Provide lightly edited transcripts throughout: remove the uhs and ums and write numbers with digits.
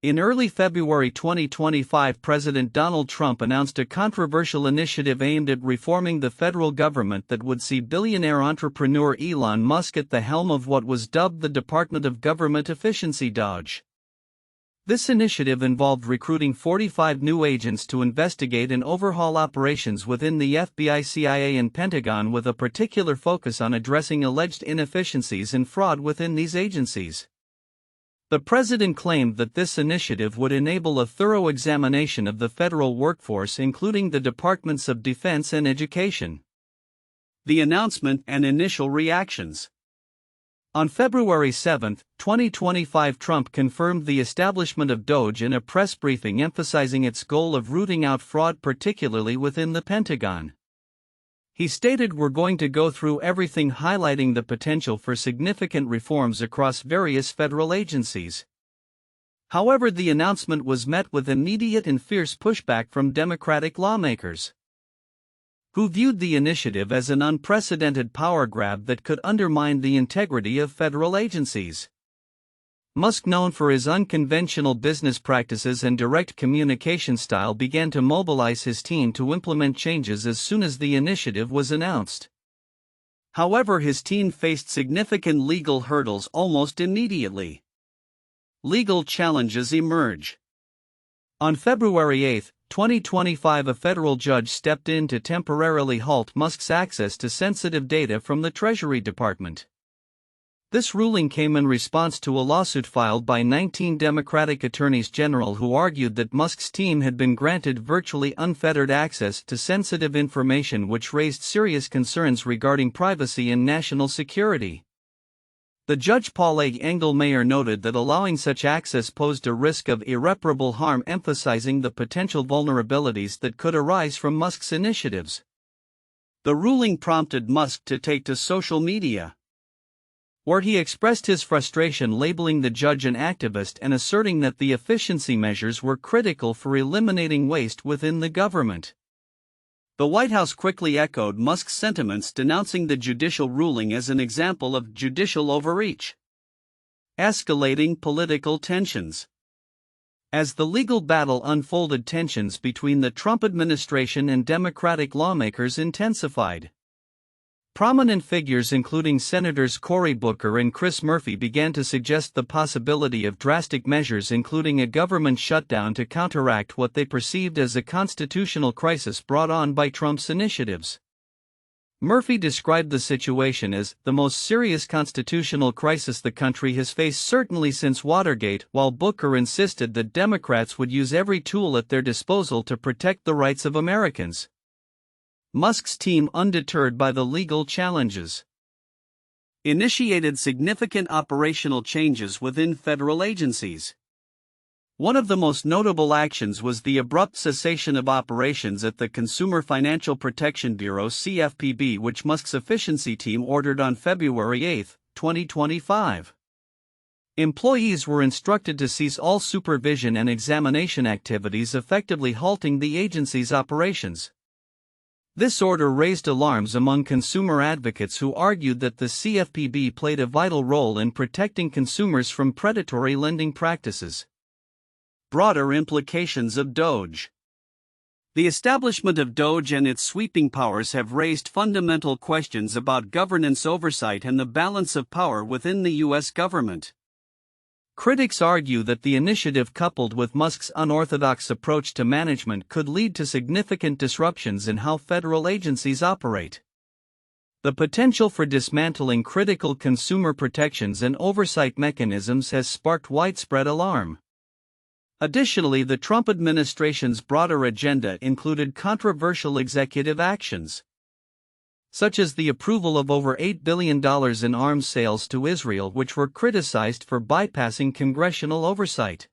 In early February 2025, President Donald Trump announced a controversial initiative aimed at reforming the federal government that would see billionaire entrepreneur Elon Musk at the helm of what was dubbed the Department of Government Efficiency (DOGE). This initiative involved recruiting 45 new agents to investigate and overhaul operations within the FBI, CIA, and Pentagon, with a particular focus on addressing alleged inefficiencies and fraud within these agencies. The president claimed that this initiative would enable a thorough examination of the federal workforce, including the Departments of Defense and Education. The announcement and initial reactions. On February 7, 2025, Trump confirmed the establishment of DOGE in a press briefing emphasizing its goal of rooting out fraud, particularly within the Pentagon. He stated, "We're going to go through everything," highlighting the potential for significant reforms across various federal agencies. However, the announcement was met with immediate and fierce pushback from Democratic lawmakers, who viewed the initiative as an unprecedented power grab that could undermine the integrity of federal agencies. Musk, known for his unconventional business practices and direct communication style, began to mobilize his team to implement changes as soon as the initiative was announced. However, his team faced significant legal hurdles almost immediately. Legal challenges emerge. On February 8, 2025, a federal judge stepped in to temporarily halt Musk's access to sensitive data from the Treasury Department. This ruling came in response to a lawsuit filed by 19 Democratic attorneys general who argued that Musk's team had been granted virtually unfettered access to sensitive information, which raised serious concerns regarding privacy and national security. The judge, Paul A. Engelmayer, noted that allowing such access posed a risk of irreparable harm, emphasizing the potential vulnerabilities that could arise from Musk's initiatives. The ruling prompted Musk to take to social media, where he expressed his frustration, labeling the judge an activist and asserting that the efficiency measures were critical for eliminating waste within the government. The White House quickly echoed Musk's sentiments, denouncing the judicial ruling as an example of judicial overreach. Escalating political tensions. As the legal battle unfolded, tensions between the Trump administration and Democratic lawmakers intensified. Prominent figures including Senators Cory Booker and Chris Murphy began to suggest the possibility of drastic measures, including a government shutdown, to counteract what they perceived as a constitutional crisis brought on by Trump's initiatives. Murphy described the situation as the most serious constitutional crisis the country has faced, certainly since Watergate, while Booker insisted that Democrats would use every tool at their disposal to protect the rights of Americans. Musk's team, undeterred by the legal challenges, initiated significant operational changes within federal agencies. One of the most notable actions was the abrupt cessation of operations at the Consumer Financial Protection Bureau (CFPB), which Musk's efficiency team ordered on February 8, 2025. Employees were instructed to cease all supervision and examination activities, effectively halting the agency's operations. This order raised alarms among consumer advocates who argued that the CFPB played a vital role in protecting consumers from predatory lending practices. Broader implications of DOGE. The establishment of DOGE and its sweeping powers have raised fundamental questions about governance oversight and the balance of power within the U.S. government. Critics argue that the initiative, coupled with Musk's unorthodox approach to management, could lead to significant disruptions in how federal agencies operate. The potential for dismantling critical consumer protections and oversight mechanisms has sparked widespread alarm. Additionally, the Trump administration's broader agenda included controversial executive actions, such as the approval of over $8 billion in arms sales to Israel, which were criticized for bypassing congressional oversight.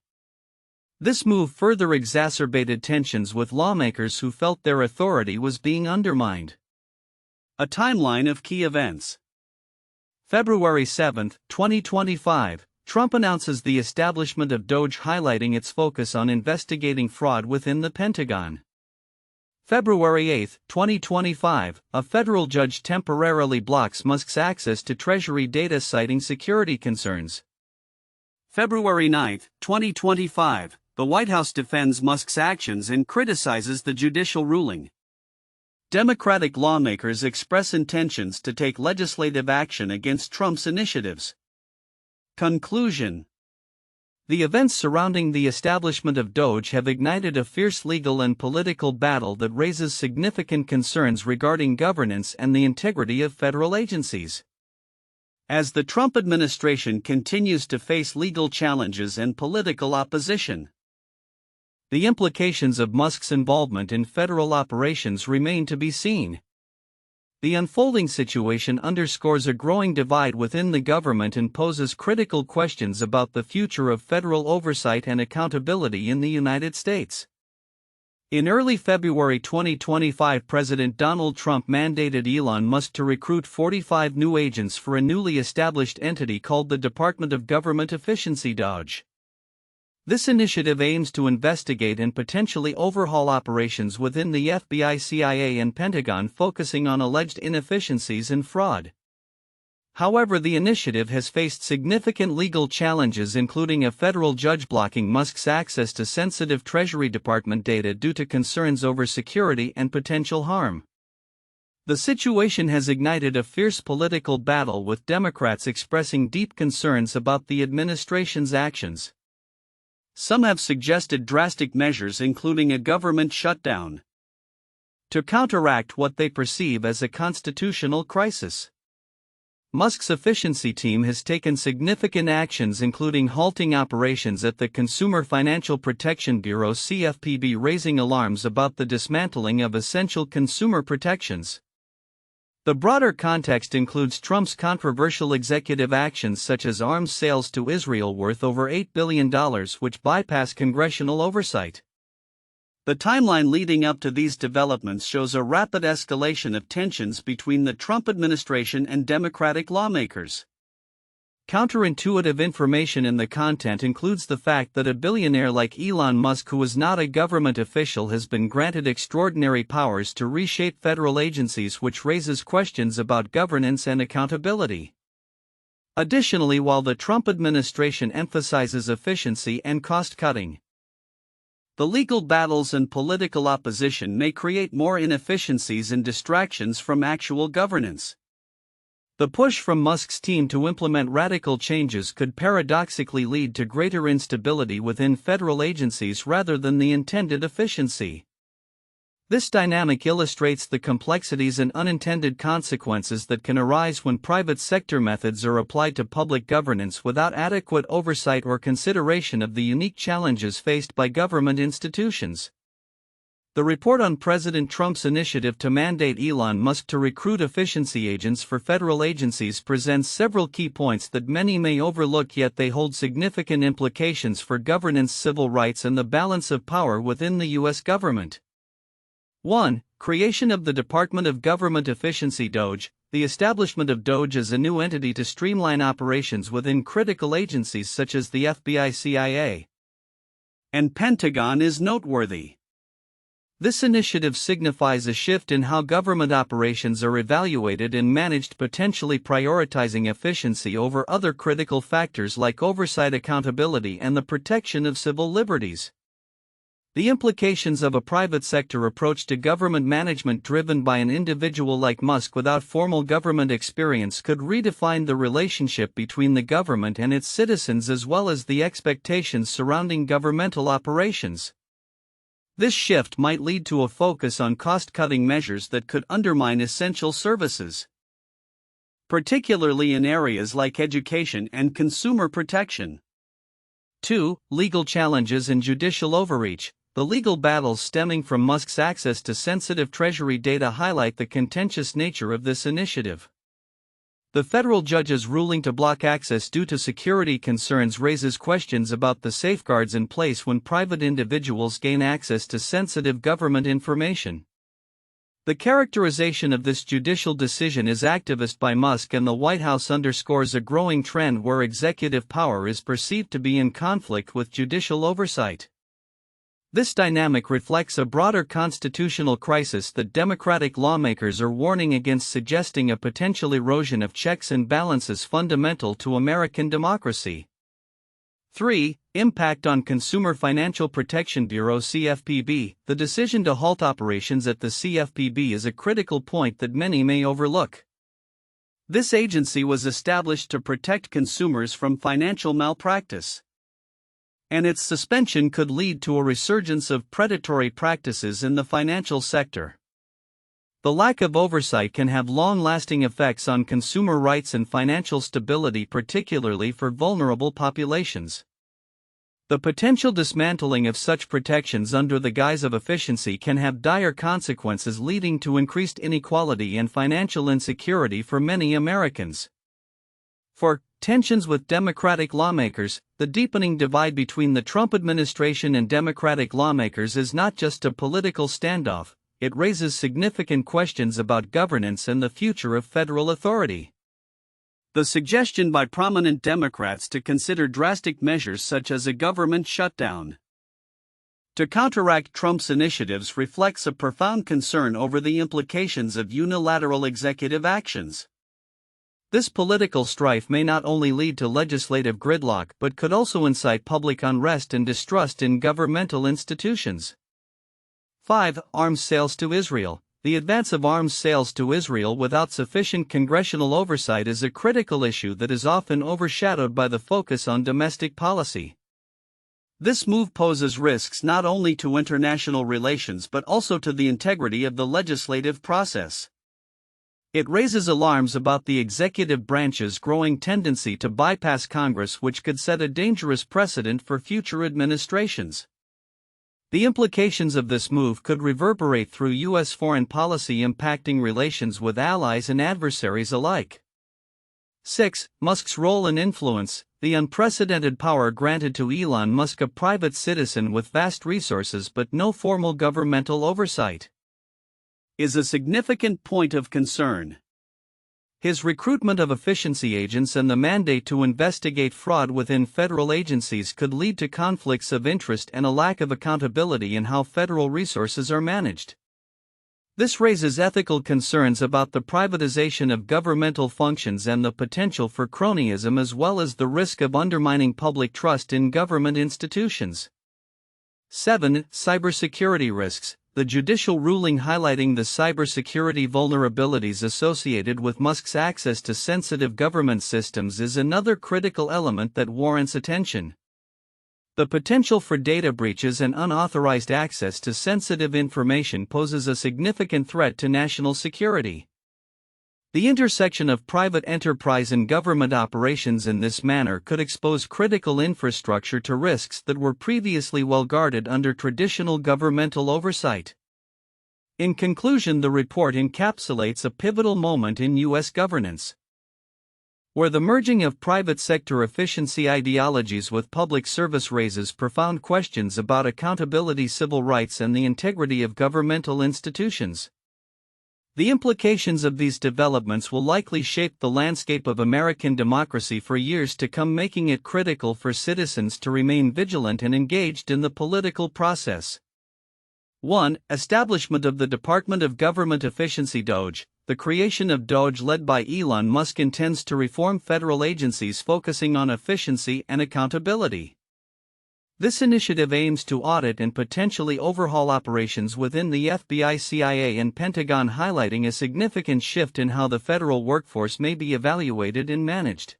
This move further exacerbated tensions with lawmakers who felt their authority was being undermined. A timeline of key events. February 7, 2025, Trump announces the establishment of DOGE, highlighting its focus on investigating fraud within the Pentagon. February 8, 2025, a federal judge temporarily blocks Musk's access to Treasury data, citing security concerns. February 9, 2025, the White House defends Musk's actions and criticizes the judicial ruling. Democratic lawmakers express intentions to take legislative action against Trump's initiatives. Conclusion. The events surrounding the establishment of DOGE have ignited a fierce legal and political battle that raises significant concerns regarding governance and the integrity of federal agencies. As the Trump administration continues to face legal challenges and political opposition, the implications of Musk's involvement in federal operations remain to be seen. The unfolding situation underscores a growing divide within the government and poses critical questions about the future of federal oversight and accountability in the United States. In early February 2025, President Donald Trump mandated Elon Musk to recruit 45 new agents for a newly established entity called the Department of Government Efficiency (DOGE). This initiative aims to investigate and potentially overhaul operations within the FBI, CIA, and Pentagon, focusing on alleged inefficiencies and fraud. However, the initiative has faced significant legal challenges, including a federal judge blocking Musk's access to sensitive Treasury Department data due to concerns over security and potential harm. The situation has ignited a fierce political battle, with Democrats expressing deep concerns about the administration's actions. Some have suggested drastic measures, including a government shutdown, to counteract what they perceive as a constitutional crisis. Musk's efficiency team has taken significant actions, including halting operations at the Consumer Financial Protection Bureau (CFPB), raising alarms about the dismantling of essential consumer protections. The broader context includes Trump's controversial executive actions such as arms sales to Israel worth over $8 billion, which bypass congressional oversight. The timeline leading up to these developments shows a rapid escalation of tensions between the Trump administration and Democratic lawmakers. Counterintuitive information in the content includes the fact that a billionaire like Elon Musk, who is not a government official, has been granted extraordinary powers to reshape federal agencies, which raises questions about governance and accountability. Additionally, while the Trump administration emphasizes efficiency and cost-cutting, the legal battles and political opposition may create more inefficiencies and distractions from actual governance. The push from Musk's team to implement radical changes could paradoxically lead to greater instability within federal agencies rather than the intended efficiency. This dynamic illustrates the complexities and unintended consequences that can arise when private sector methods are applied to public governance without adequate oversight or consideration of the unique challenges faced by government institutions. The report on President Trump's initiative to mandate Elon Musk to recruit efficiency agents for federal agencies presents several key points that many may overlook, yet they hold significant implications for governance, civil rights, and the balance of power within the U.S. government. 1. Creation of the Department of Government Efficiency (DOGE). The establishment of DOGE as a new entity to streamline operations within critical agencies such as the FBI, CIA, and Pentagon is noteworthy. This initiative signifies a shift in how government operations are evaluated and managed, potentially prioritizing efficiency over other critical factors like oversight, accountability, and the protection of civil liberties. The implications of a private sector approach to government management driven by an individual like Musk without formal government experience could redefine the relationship between the government and its citizens, as well as the expectations surrounding governmental operations. This shift might lead to a focus on cost-cutting measures that could undermine essential services, particularly in areas like education and consumer protection. 2. Legal challenges and judicial overreach. The legal battles stemming from Musk's access to sensitive Treasury data highlight the contentious nature of this initiative. The federal judge's ruling to block access due to security concerns raises questions about the safeguards in place when private individuals gain access to sensitive government information. The characterization of this judicial decision as activist by Musk and the White House underscores a growing trend where executive power is perceived to be in conflict with judicial oversight. This dynamic reflects a broader constitutional crisis that Democratic lawmakers are warning against, suggesting a potential erosion of checks and balances fundamental to American democracy. 3. Impact on Consumer Financial Protection Bureau (CFPB). The decision to halt operations at the CFPB is a critical point that many may overlook. This agency was established to protect consumers from financial malpractice, and its suspension could lead to a resurgence of predatory practices in the financial sector. The lack of oversight can have long-lasting effects on consumer rights and financial stability, particularly for vulnerable populations. The potential dismantling of such protections under the guise of efficiency can have dire consequences, leading to increased inequality and financial insecurity for many Americans. 4. Tensions with Democratic lawmakers. The deepening divide between the Trump administration and Democratic lawmakers is not just a political standoff. It raises significant questions about governance and the future of federal authority. The suggestion by prominent Democrats to consider drastic measures such as a government shutdown to counteract Trump's initiatives reflects a profound concern over the implications of unilateral executive actions. This political strife may not only lead to legislative gridlock but could also incite public unrest and distrust in governmental institutions. 5. Arms sales to Israel. The advance of arms sales to Israel without sufficient congressional oversight is a critical issue that is often overshadowed by the focus on domestic policy. This move poses risks not only to international relations but also to the integrity of the legislative process. It raises alarms about the executive branch's growing tendency to bypass Congress, which could set a dangerous precedent for future administrations. The implications of this move could reverberate through U.S. foreign policy, impacting relations with allies and adversaries alike. 6. Musk's role and influence. The unprecedented power granted to Elon Musk, a private citizen with vast resources but no formal governmental oversight, is a significant point of concern. His recruitment of efficiency agents and the mandate to investigate fraud within federal agencies could lead to conflicts of interest and a lack of accountability in how federal resources are managed. This raises ethical concerns about the privatization of governmental functions and the potential for cronyism, as well as the risk of undermining public trust in government institutions. 7. Cybersecurity risks. The judicial ruling highlighting the cybersecurity vulnerabilities associated with Musk's access to sensitive government systems is another critical element that warrants attention. The potential for data breaches and unauthorized access to sensitive information poses a significant threat to national security. The intersection of private enterprise and government operations in this manner could expose critical infrastructure to risks that were previously well guarded under traditional governmental oversight. In conclusion, the report encapsulates a pivotal moment in U.S. governance, where the merging of private sector efficiency ideologies with public service raises profound questions about accountability, civil rights, and the integrity of governmental institutions. The implications of these developments will likely shape the landscape of American democracy for years to come, making it critical for citizens to remain vigilant and engaged in the political process. 1. Establishment of the Department of Government Efficiency (DOGE). The creation of DOGE, led by Elon Musk, intends to reform federal agencies focusing on efficiency and accountability. This initiative aims to audit and potentially overhaul operations within the FBI, CIA, and Pentagon, highlighting a significant shift in how the federal workforce may be evaluated and managed.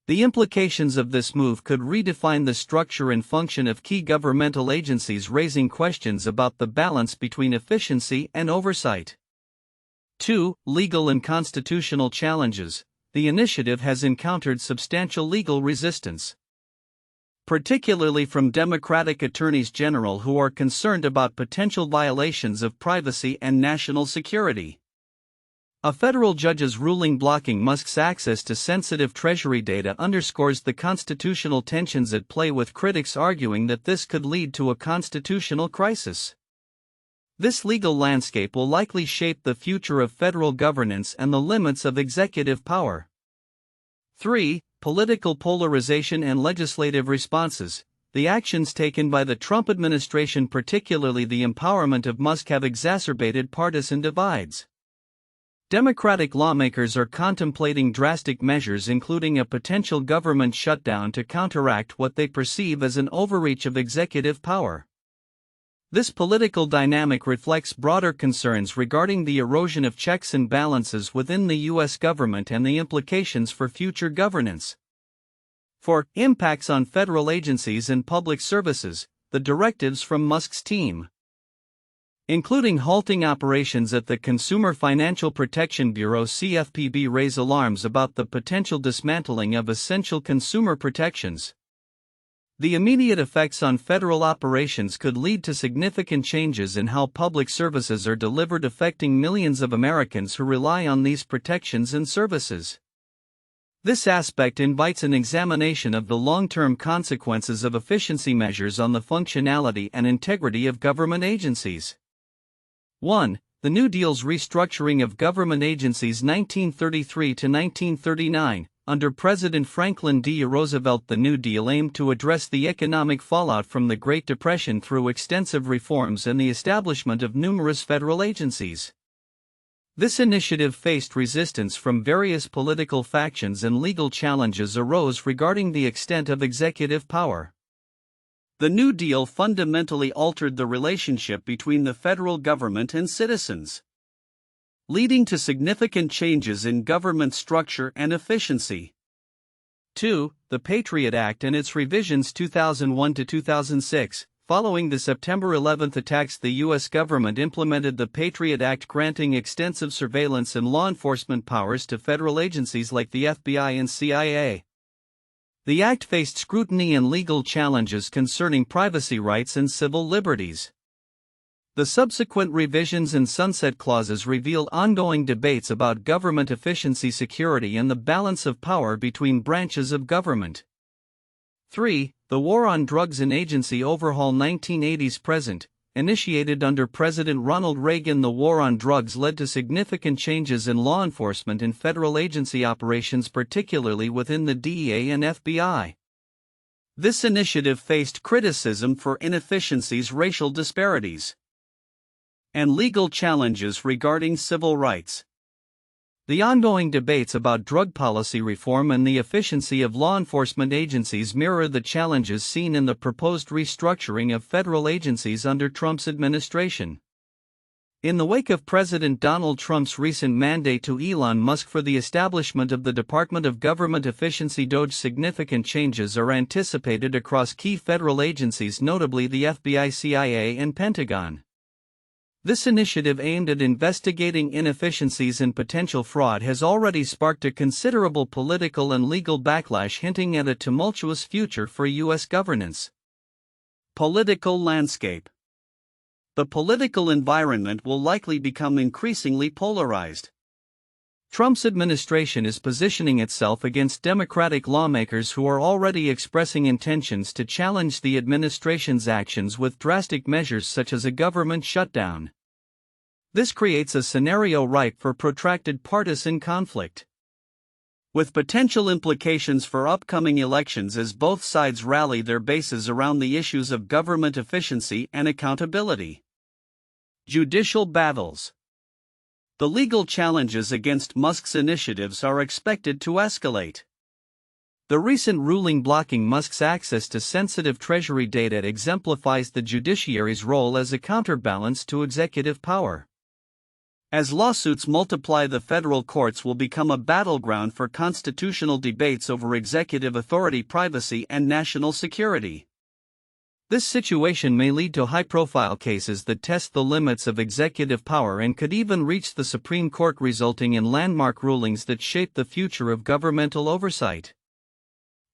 The implications of this move could redefine the structure and function of key governmental agencies, raising questions about the balance between efficiency and oversight. 2. Legal and constitutional challenges. The initiative has encountered substantial legal resistance, particularly from Democratic attorneys general who are concerned about potential violations of privacy and national security. A federal judge's ruling blocking Musk's access to sensitive Treasury data underscores the constitutional tensions at play, with critics arguing that this could lead to a constitutional crisis. This legal landscape will likely shape the future of federal governance and the limits of executive power. 3. Political polarization and legislative responses. The actions taken by the Trump administration, particularly the empowerment of Musk, have exacerbated partisan divides. Democratic lawmakers are contemplating drastic measures, including a potential government shutdown to counteract what they perceive as an overreach of executive power. This political dynamic reflects broader concerns regarding the erosion of checks and balances within the U.S. government and the implications for future governance. For impacts on federal agencies and public services, the directives from Musk's team, including halting operations at the Consumer Financial Protection Bureau (CFPB), raise alarms about the potential dismantling of essential consumer protections. The immediate effects on federal operations could lead to significant changes in how public services are delivered, affecting millions of Americans who rely on these protections and services. This aspect invites an examination of the long-term consequences of efficiency measures on the functionality and integrity of government agencies. 1. The New Deal's restructuring of government agencies 1933 to 1939. Under President Franklin D. Roosevelt, the New Deal aimed to address the economic fallout from the Great Depression through extensive reforms and the establishment of numerous federal agencies. This initiative faced resistance from various political factions, and legal challenges arose regarding the extent of executive power. The New Deal fundamentally altered the relationship between the federal government and citizens, leading to significant changes in government structure and efficiency. 2. The Patriot Act and its revisions 2001 to 2006. Following the September 11 attacks, the U.S. government implemented the Patriot Act, granting extensive surveillance and law enforcement powers to federal agencies like the FBI and CIA. The act faced scrutiny and legal challenges concerning privacy rights and civil liberties. The subsequent revisions and sunset clauses reveal ongoing debates about government efficiency, security, and the balance of power between branches of government. 3. The War on Drugs and Agency Overhaul 1980s present. Initiated under President Ronald Reagan, the war on drugs led to significant changes in law enforcement and federal agency operations, particularly within the DEA and FBI. This initiative faced criticism for inefficiencies, racial disparities, and legal challenges regarding civil rights. The ongoing debates about drug policy reform and the efficiency of law enforcement agencies mirror the challenges seen in the proposed restructuring of federal agencies under Trump's administration. In the wake of President Donald Trump's recent mandate to Elon Musk for the establishment of the Department of Government Efficiency (DOGE), significant changes are anticipated across key federal agencies, notably the FBI, CIA, and Pentagon. This initiative, aimed at investigating inefficiencies and potential fraud, has already sparked a considerable political and legal backlash, hinting at a tumultuous future for U.S. governance. Political landscape. The political environment will likely become increasingly polarized. Trump's administration is positioning itself against Democratic lawmakers who are already expressing intentions to challenge the administration's actions with drastic measures such as a government shutdown. This creates a scenario ripe for protracted partisan conflict, with potential implications for upcoming elections as both sides rally their bases around the issues of government efficiency and accountability. Judicial battles. The legal challenges against Musk's initiatives are expected to escalate. The recent ruling blocking Musk's access to sensitive Treasury data exemplifies the judiciary's role as a counterbalance to executive power. As lawsuits multiply, the federal courts will become a battleground for constitutional debates over executive authority, privacy, and national security. This situation may lead to high-profile cases that test the limits of executive power and could even reach the Supreme Court, resulting in landmark rulings that shape the future of governmental oversight.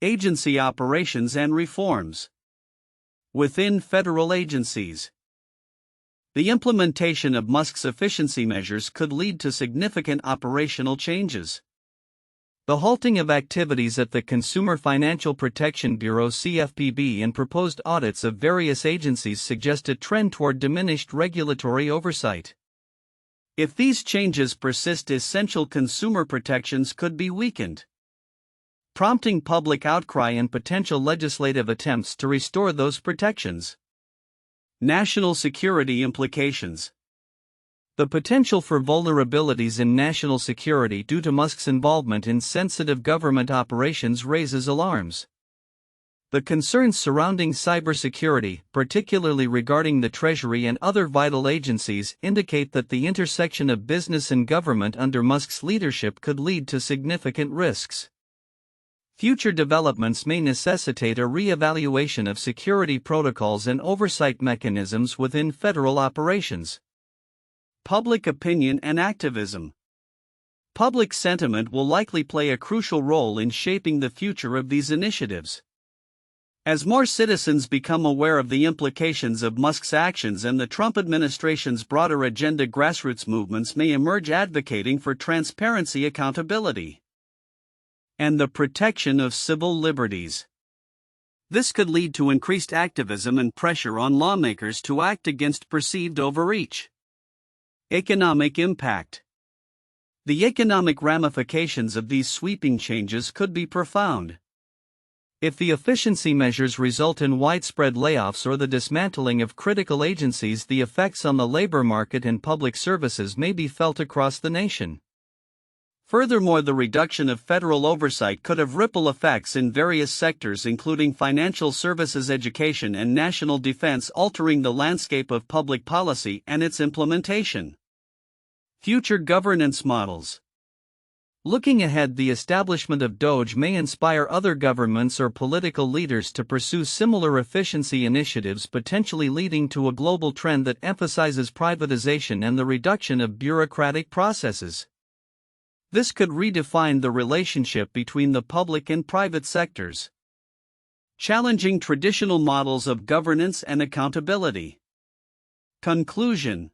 Agency operations and reforms. Within federal agencies, the implementation of Musk's efficiency measures could lead to significant operational changes. The halting of activities at the Consumer Financial Protection Bureau (CFPB) and proposed audits of various agencies suggest a trend toward diminished regulatory oversight. If these changes persist, essential consumer protections could be weakened, prompting public outcry and potential legislative attempts to restore those protections. National security implications. The potential for vulnerabilities in national security due to Musk's involvement in sensitive government operations raises alarms. The concerns surrounding cybersecurity, particularly regarding the Treasury and other vital agencies, indicate that the intersection of business and government under Musk's leadership could lead to significant risks. Future developments may necessitate a re-evaluation of security protocols and oversight mechanisms within federal operations. Public opinion and activism. Public sentiment will likely play a crucial role in shaping the future of these initiatives. As more citizens become aware of the implications of Musk's actions and the Trump administration's broader agenda, grassroots movements may emerge advocating for transparency, accountability, and the protection of civil liberties. This could lead to increased activism and pressure on lawmakers to act against perceived overreach. Economic impact. The economic ramifications of these sweeping changes could be profound. If the efficiency measures result in widespread layoffs or the dismantling of critical agencies, the effects on the labor market and public services may be felt across the nation. Furthermore, the reduction of federal oversight could have ripple effects in various sectors, including financial services, education, and national defense, altering the landscape of public policy and its implementation. Future governance models. Looking ahead, the establishment of DOGE may inspire other governments or political leaders to pursue similar efficiency initiatives, potentially leading to a global trend that emphasizes privatization and the reduction of bureaucratic processes. This could redefine the relationship between the public and private sectors, challenging traditional models of governance and accountability. Conclusion.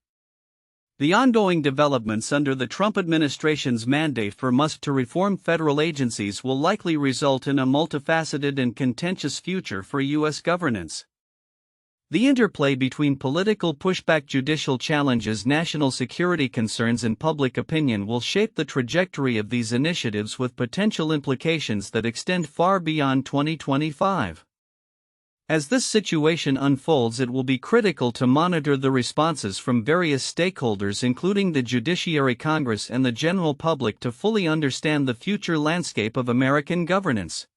The ongoing developments under the Trump administration's mandate for Musk to reform federal agencies will likely result in a multifaceted and contentious future for U.S. governance. The interplay between political pushback, judicial challenges, national security concerns, and public opinion will shape the trajectory of these initiatives, with potential implications that extend far beyond 2025. As this situation unfolds, it will be critical to monitor the responses from various stakeholders, including the Judiciary, Congress, and the general public, to fully understand the future landscape of American governance.